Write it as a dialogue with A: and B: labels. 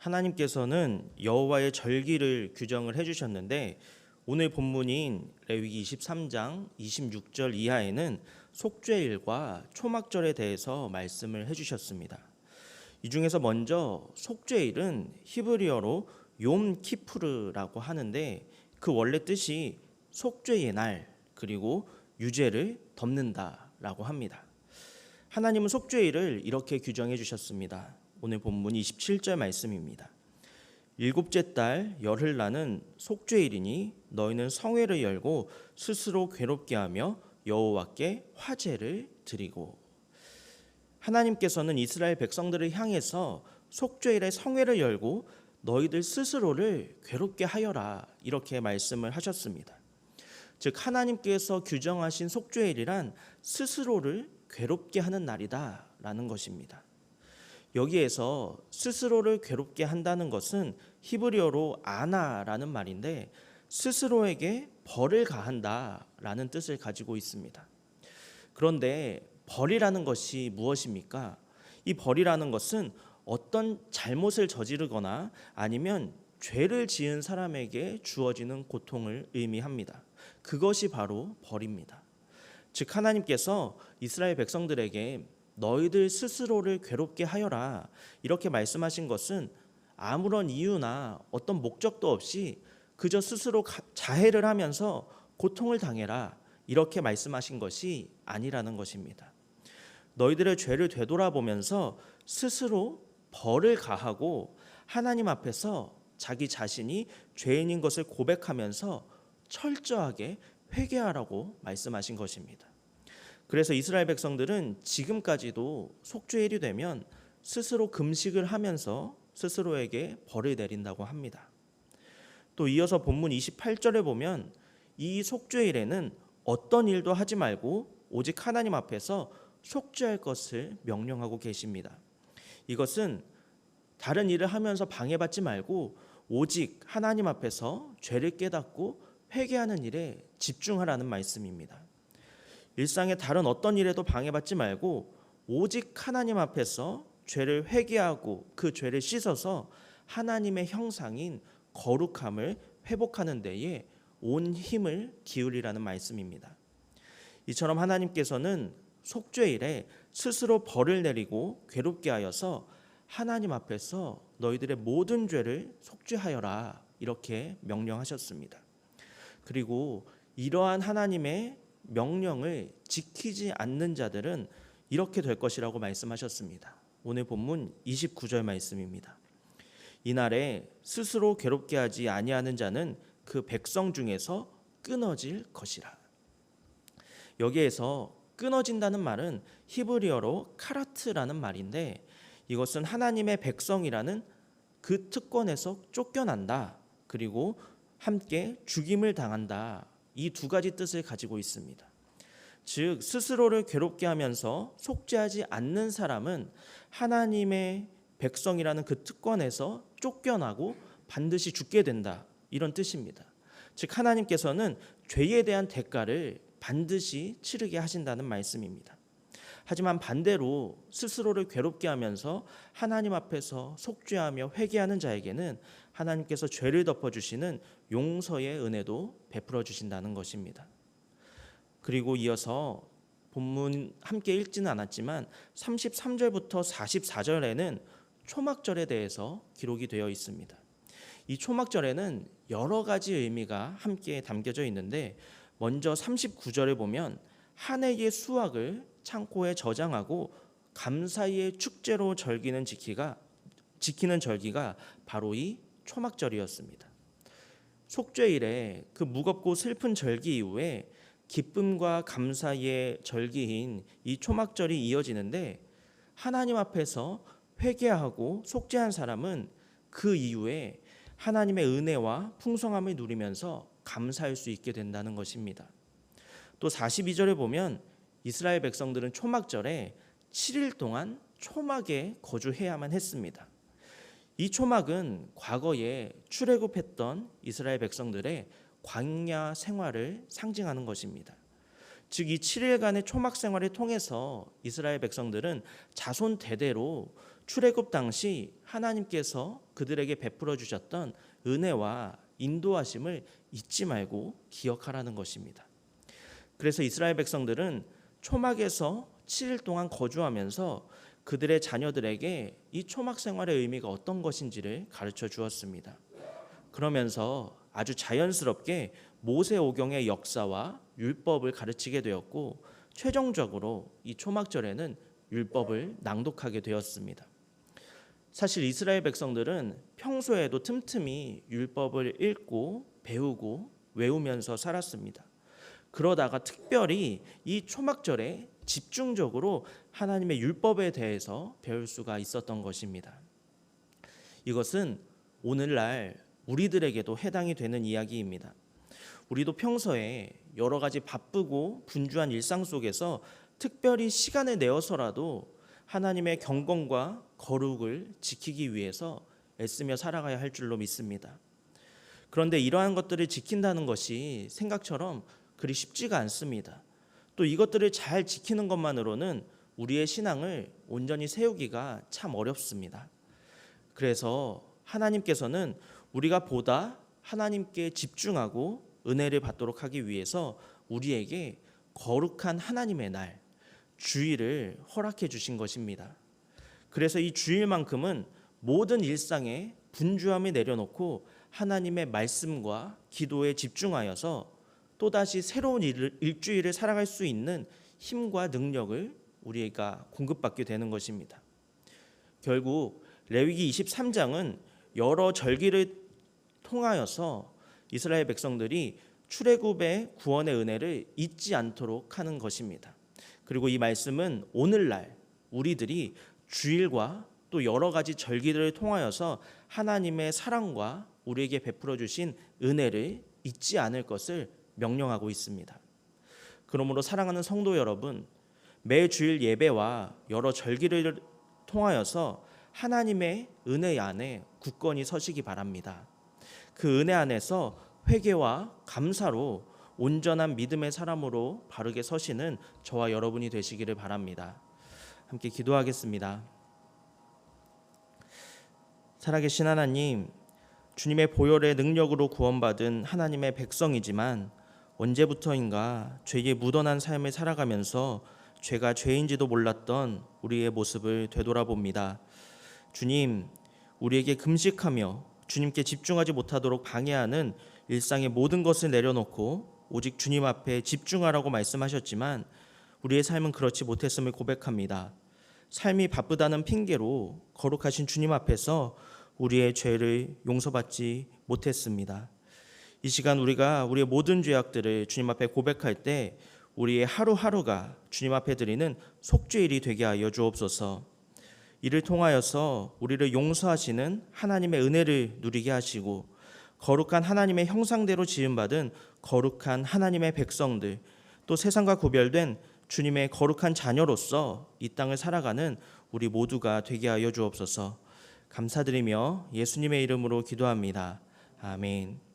A: 하나님께서는 여호와의 절기를 규정을 해주셨는데 오늘 본문인 레위기 23장 26절 이하에는 속죄일과 초막절에 대해서 말씀을 해주셨습니다. 이 중에서 먼저 속죄일은 히브리어로 욤 키푸르라고 하는데 그 원래 뜻이 속죄의 날 그리고 유죄를 덮는다라고 합니다. 하나님은 속죄일을 이렇게 규정해 주셨습니다. 오늘 본문 27절 말씀입니다. 일곱째 달 열흘 나는 속죄일이니 너희는 성회를 열고 스스로 괴롭게 하며 여호와께 화제를 드리고. 하나님께서는 이스라엘 백성들을 향해서 속죄일에 성회를 열고 너희들 스스로를 괴롭게 하여라 이렇게 말씀을 하셨습니다. 즉 하나님께서 규정하신 속죄일이란 스스로를 괴롭게 하는 날이다라는 것입니다. 여기에서 스스로를 괴롭게 한다는 것은 히브리어로 아나라는 말인데 스스로에게 벌을 가한다라는 뜻을 가지고 있습니다. 그런데 벌이라는 것이 무엇입니까? 이 벌이라는 것은 어떤 잘못을 저지르거나 아니면 죄를 지은 사람에게 주어지는 고통을 의미합니다. 그것이 바로 벌입니다. 즉 하나님께서 이스라엘 백성들에게 너희들 스스로를 괴롭게 하여라 이렇게 말씀하신 것은 아무런 이유나 어떤 목적도 없이 그저 스스로 자해를 하면서 고통을 당해라 이렇게 말씀하신 것이 아니라는 것입니다. 너희들의 죄를 되돌아보면서 스스로 벌을 가하고 하나님 앞에서 자기 자신이 죄인인 것을 고백하면서 철저하게 회개하라고 말씀하신 것입니다. 그래서 이스라엘 백성들은 지금까지도 속죄일이 되면 스스로 금식을 하면서 스스로에게 벌을 내린다고 합니다. 또 이어서 본문 28절에 보면 이 속죄일에는 어떤 일도 하지 말고 오직 하나님 앞에서 속죄할 것을 명령하고 계십니다. 이것은 다른 일을 하면서 방해받지 말고 오직 하나님 앞에서 죄를 깨닫고 회개하는 일에 집중하라는 말씀입니다. 일상의 다른 어떤 일에도 방해받지 말고 오직 하나님 앞에서 죄를 회개하고 그 죄를 씻어서 하나님의 형상인 거룩함을 회복하는 데에 온 힘을 기울이라는 말씀입니다. 이처럼 하나님께서는 속죄일에 스스로 벌을 내리고 괴롭게 하여서 하나님 앞에서 너희들의 모든 죄를 속죄하여라 이렇게 명령하셨습니다. 그리고 이러한 하나님의 명령을 지키지 않는 자들은 이렇게 될 것이라고 말씀하셨습니다. 오늘 본문 29절 말씀입니다. 이날에 스스로 괴롭게 하지 아니하는 자는 그 백성 중에서 끊어질 것이라. 여기에서 끊어진다는 말은 히브리어로 카라트라는 말인데 이것은 하나님의 백성이라는 그 특권에서 쫓겨난다 그리고 함께 죽임을 당한다 이 두 가지 뜻을 가지고 있습니다. 즉 스스로를 괴롭게 하면서 속죄하지 않는 사람은 하나님의 백성이라는 그 특권에서 쫓겨나고 반드시 죽게 된다 이런 뜻입니다. 즉 하나님께서는 죄에 대한 대가를 반드시 치르게 하신다는 말씀입니다. 하지만 반대로 스스로를 괴롭게 하면서 하나님 앞에서 속죄하며 회개하는 자에게는 하나님께서 죄를 덮어주시는 용서의 은혜도 베풀어 주신다는 것입니다. 그리고 이어서 본문 함께 읽지는 않았지만 33절부터 44절에는 초막절에 대해서 기록이 되어 있습니다. 이 초막절에는 여러 가지 의미가 함께 담겨져 있는데 먼저 39절에 보면 한 해의 수확을 창고에 저장하고 감사의 축제로 지키는 절기가 바로 이 초막절이었습니다. 속죄일에 그 무겁고 슬픈 절기 이후에 기쁨과 감사의 절기인 이 초막절이 이어지는데 하나님 앞에서 회개하고 속죄한 사람은 그 이후에 하나님의 은혜와 풍성함을 누리면서 감사할 수 있게 된다는 것입니다. 또 42절에 보면 이스라엘 백성들은 초막절에 7일 동안 초막에 거주해야만 했습니다. 이 초막은 과거에 출애굽했던 이스라엘 백성들의 광야 생활을 상징하는 것입니다. 즉 이 7일간의 초막 생활을 통해서 이스라엘 백성들은 자손 대대로 출애굽 당시 하나님께서 그들에게 베풀어 주셨던 은혜와 인도하심을 잊지 말고 기억하라는 것입니다. 그래서 이스라엘 백성들은 초막에서 7일 동안 거주하면서 그들의 자녀들에게 이 초막 생활의 의미가 어떤 것인지를 가르쳐 주었습니다. 그러면서 아주 자연스럽게 모세오경의 역사와 율법을 가르치게 되었고, 최종적으로 이 초막절에는 율법을 낭독하게 되었습니다. 사실 이스라엘 백성들은 평소에도 틈틈이 율법을 읽고 배우고 외우면서 살았습니다. 그러다가 특별히 이 초막절에 집중적으로 하나님의 율법에 대해서 배울 수가 있었던 것입니다. 이것은 오늘날 우리들에게도 해당이 되는 이야기입니다. 우리도 평소에 여러 가지 바쁘고 분주한 일상 속에서 특별히 시간을 내어서라도 하나님의 경건과 거룩을 지키기 위해서 애쓰며 살아가야 할 줄로 믿습니다. 그런데 이러한 것들을 지킨다는 것이 생각처럼 그리 쉽지가 않습니다. 또 이것들을 잘 지키는 것만으로는 우리의 신앙을 온전히 세우기가 참 어렵습니다. 그래서 하나님께서는 우리가 보다 하나님께 집중하고 은혜를 받도록 하기 위해서 우리에게 거룩한 하나님의 날, 주일을 허락해 주신 것입니다. 그래서 이 주일만큼은 모든 일상에 분주함을 내려놓고 하나님의 말씀과 기도에 집중하여서 또다시 새로운 일주일을 살아갈 수 있는 힘과 능력을 우리가 공급받게 되는 것입니다. 결국 레위기 23장은 여러 절기를 통하여서 이스라엘 백성들이 출애굽의 구원의 은혜를 잊지 않도록 하는 것입니다. 그리고 이 말씀은 오늘날 우리들이 주일과 또 여러 가지 절기들을 통하여서 하나님의 사랑과 우리에게 베풀어 주신 은혜를 잊지 않을 것을 명령하고 있습니다. 그러므로 사랑하는 성도 여러분, 매 주일 예배와 여러 절기를 통하여서 하나님의 은혜 안에 굳건히 서시기 바랍니다. 그 은혜 안에서 회개와 감사로 온전한 믿음의 사람으로 바르게 서시는 저와 여러분이 되시기를 바랍니다. 함께 기도하겠습니다. 살아계신 하나님, 주님의 보혈의 능력으로 구원받은 하나님의 백성이지만 언제부터인가 죄에 묻어난 삶을 살아가면서 죄가 죄인지도 몰랐던 우리의 모습을 되돌아봅니다. 주님, 우리에게 금식하며 주님께 집중하지 못하도록 방해하는 일상의 모든 것을 내려놓고 오직 주님 앞에 집중하라고 말씀하셨지만 우리의 삶은 그렇지 못했음을 고백합니다. 삶이 바쁘다는 핑계로 거룩하신 주님 앞에서 우리의 죄를 용서받지 못했습니다. 이 시간 우리가 우리의 모든 죄악들을 주님 앞에 고백할 때 우리의 하루하루가 주님 앞에 드리는 속죄일이 되게 하여 주옵소서. 이를 통하여서 우리를 용서하시는 하나님의 은혜를 누리게 하시고 거룩한 하나님의 형상대로 지음받은 거룩한 하나님의 백성들, 또 세상과 구별된 주님의 거룩한 자녀로서 이 땅을 살아가는 우리 모두가 되게 하여 주옵소서. 감사드리며 예수님의 이름으로 기도합니다. 아멘.